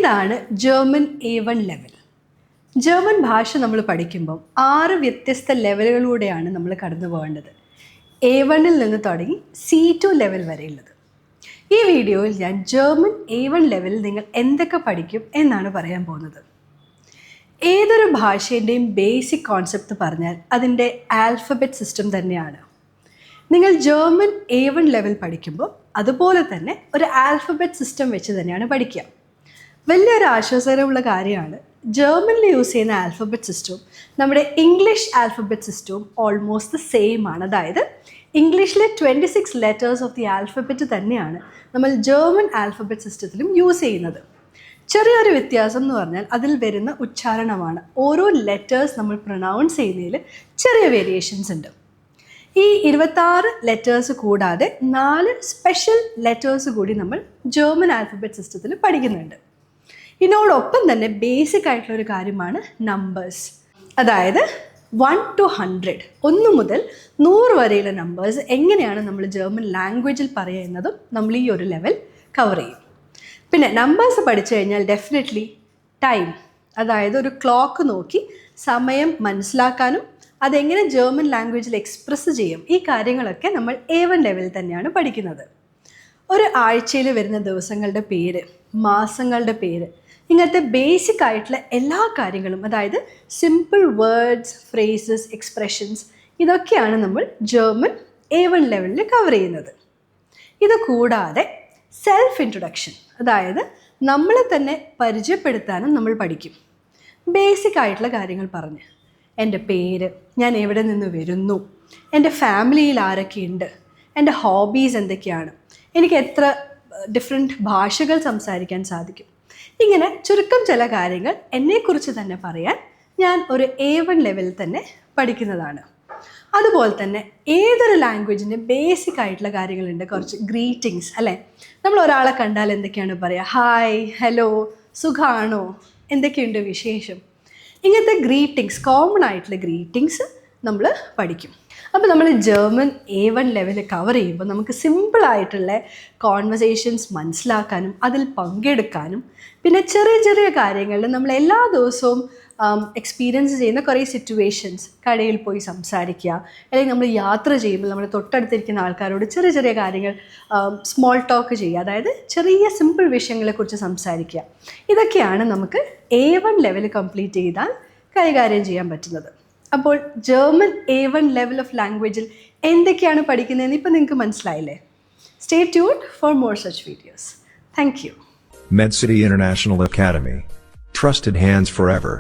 എന്താണ് German A1 level? German ഭാഷ നമ്മൾ പഠിക്കുമ്പോൾ 6 വ്യത്യസ്ത ലെവലുകളിലൂടെയാണ് നമ്മൾ കടന്നു പോകേണ്ടത്. A1 നിന്ന് തുടങ്ങി C2 ലെവൽ വരെയുള്ളത്. ഈ വീഡിയോയിൽ ഞാൻ ജർമ്മൻ A1 ലെവലിൽ നിങ്ങൾ എന്തൊക്കെ പഠിക്കും എന്നാണ് പറയാൻ പോകുന്നത്. ഏതൊരു ഭാഷേൻ്റെയും ബേസിക് കോൺസെപ്റ്റ് പറഞ്ഞാൽ അതിൻ്റെ ആൽഫബറ്റ് സിസ്റ്റം തന്നെയാണ്. നിങ്ങൾ ജർമ്മൻ A1 ലെവൽ പഠിക്കുമ്പോൾ അതുപോലെ തന്നെ ഒരു ആൽഫബറ്റ് സിസ്റ്റം വെച്ച് തന്നെയാണ് പഠിക്കുക. വലിയൊരു ആശ്വാസകരമുള്ള കാര്യമാണ്, ജർമ്മനിൽ യൂസ് ചെയ്യുന്ന ആൽഫബറ്റ് സിസ്റ്റവും നമ്മുടെ ഇംഗ്ലീഷ് ആൽഫബറ്റ് സിസ്റ്റവും ഓൾമോസ്റ്റ് സെയിം ആണ്. അതായത് ഇംഗ്ലീഷിലെ 26 ലെറ്റേഴ്സ് ഓഫ് ദി ആൽഫബറ്റ് തന്നെയാണ് നമ്മൾ ജർമ്മൻ ആൽഫബറ്റ് സിസ്റ്റത്തിലും യൂസ് ചെയ്യുന്നത്. ചെറിയൊരു വ്യത്യാസം എന്ന് പറഞ്ഞാൽ അതിൽ വരുന്ന ഉച്ചാരണമാണ്. ഓരോ ലെറ്റേഴ്സ് നമ്മൾ പ്രൊനൗൺസ് ചെയ്യുന്നതിൽ ചെറിയ വേരിയേഷൻസ് ഉണ്ട്. ഈ 26 ലെറ്റേഴ്സ് കൂടാതെ 4 സ്പെഷ്യൽ ലെറ്റേഴ്സ് കൂടി നമ്മൾ ജർമ്മൻ ആൽഫബറ്റ് സിസ്റ്റത്തിൽ പഠിക്കുന്നുണ്ട്. ഇതിനോടൊപ്പം തന്നെ ബേസിക് ആയിട്ടുള്ള ഒരു കാര്യമാണ് നമ്പേഴ്സ്. അതായത് 1 to 100, 1 മുതൽ 100 വരെയുള്ള നമ്പേഴ്സ് എങ്ങനെയാണ് നമ്മൾ ജർമ്മൻ ലാംഗ്വേജിൽ പറയുന്നതും നമ്മൾ ഈ ഒരു ലെവൽ കവർ ചെയ്യും. പിന്നെ നമ്പേഴ്സ് പഠിച്ചു കഴിഞ്ഞാൽ ഡെഫിനറ്റ്ലി ടൈം, അതായത് ഒരു ക്ലോക്ക് നോക്കി സമയം മനസ്സിലാക്കാനും അതെങ്ങനെ ജർമ്മൻ ലാംഗ്വേജിൽ എക്സ്പ്രസ് ചെയ്യും, ഈ കാര്യങ്ങളൊക്കെ നമ്മൾ A1 ലെവലിൽ തന്നെയാണ് പഠിക്കുന്നത്. ഒരു ആഴ്ചയിൽ വരുന്ന ദിവസങ്ങളുടെ പേര്, മാസങ്ങളുടെ പേര്, ഇങ്ങനത്തെ ബേസിക് ആയിട്ടുള്ള എല്ലാ കാര്യങ്ങളും, അതായത് സിമ്പിൾ വേർഡ്സ്, ഫ്രേസസ്, എക്സ്പ്രഷൻസ്, ഇതൊക്കെയാണ് നമ്മൾ ജർമ്മൻ A1 ലെവലിൽ കവർ ചെയ്യുന്നത്. ഇത് കൂടാതെ സെൽഫ് ഇൻട്രൊഡക്ഷൻ, അതായത് നമ്മളെ തന്നെ പരിചയപ്പെടുത്താനും നമ്മൾ പഠിക്കും. ബേസിക് ആയിട്ടുള്ള കാര്യങ്ങൾ പറഞ്ഞ്, എൻ്റെ പേര്, ഞാൻ എവിടെ നിന്ന് വരുന്നു, എൻ്റെ ഫാമിലിയിൽ ആരൊക്കെയുണ്ട്, എൻ്റെ ഹോബീസ് എന്തൊക്കെയാണ്, എനിക്ക് എത്ര ഡിഫറെൻറ്റ് ഭാഷകൾ സംസാരിക്കാൻ സാധിക്കും, ഇങ്ങനെ ചുരുക്കം ചില കാര്യങ്ങൾ എന്നെക്കുറിച്ച് തന്നെ പറയാൻ ഞാൻ ഒരു A1 ലെവലിൽ തന്നെ പഠിക്കുന്നതാണ്. അതുപോലെ തന്നെ ഏതൊരു ലാംഗ്വേജിൻ്റെ ബേസിക് ആയിട്ടുള്ള കാര്യങ്ങളുണ്ട്. കുറച്ച് ഗ്രീറ്റിങ്സ് അല്ലേ, നമ്മൾ ഒരാളെ കണ്ടാൽ എന്തൊക്കെയാണ് പറയുക, ഹായ്, ഹലോ, സുഖാണോ, എന്തൊക്കെയുണ്ട് വിശേഷം, ഇങ്ങനത്തെ ഗ്രീറ്റിങ്സ്, കോമൺ ആയിട്ടുള്ള ഗ്രീറ്റിങ്സ് നമ്മൾ പഠിക്കും. അപ്പോൾ നമ്മൾ ജർമ്മൻ A1 ലെവൽ കവർ ചെയ്യുമ്പോൾ നമുക്ക് സിമ്പിളായിട്ടുള്ള കോൺവെർസേഷൻസ് മനസ്സിലാക്കാനും അതിൽ പങ്കെടുക്കാനും, പിന്നെ ചെറിയ ചെറിയ കാര്യങ്ങളിൽ നമ്മൾ എല്ലാ ദിവസവും എക്സ്പീരിയൻസ് ചെയ്യുന്ന കുറേ സിറ്റുവേഷൻസ്, കടയിൽ പോയി സംസാരിക്കുക, അല്ലെങ്കിൽ നമ്മൾ യാത്ര ചെയ്യുമ്പോൾ നമ്മൾ തൊട്ടടുത്തിരിക്കുന്ന ആൾക്കാരോട് ചെറിയ ചെറിയ കാര്യങ്ങൾ സ്മോൾ ടോക്ക് ചെയ്യുക, അതായത് ചെറിയ സിമ്പിൾ വിഷയങ്ങളെക്കുറിച്ച് സംസാരിക്കുക, ഇതൊക്കെയാണ് നമുക്ക് A1 ലെവൽ കംപ്ലീറ്റ് ചെയ്താൽ കൈകാര്യം ചെയ്യാൻ പറ്റുന്നത്. അപ്പോൾ ജർമ്മൻ A1 ലെവൽ ഓഫ് ലാംഗ്വേജിൽ എന്തൊക്കെയാണ് പഠിക്കുന്നതെന്ന് ഇപ്പോൾ നിങ്ങൾക്ക് മനസ്സിലായില്ലേ? Stay tuned for more such videos. Thank you. MedCity International Academy. Trusted hands forever.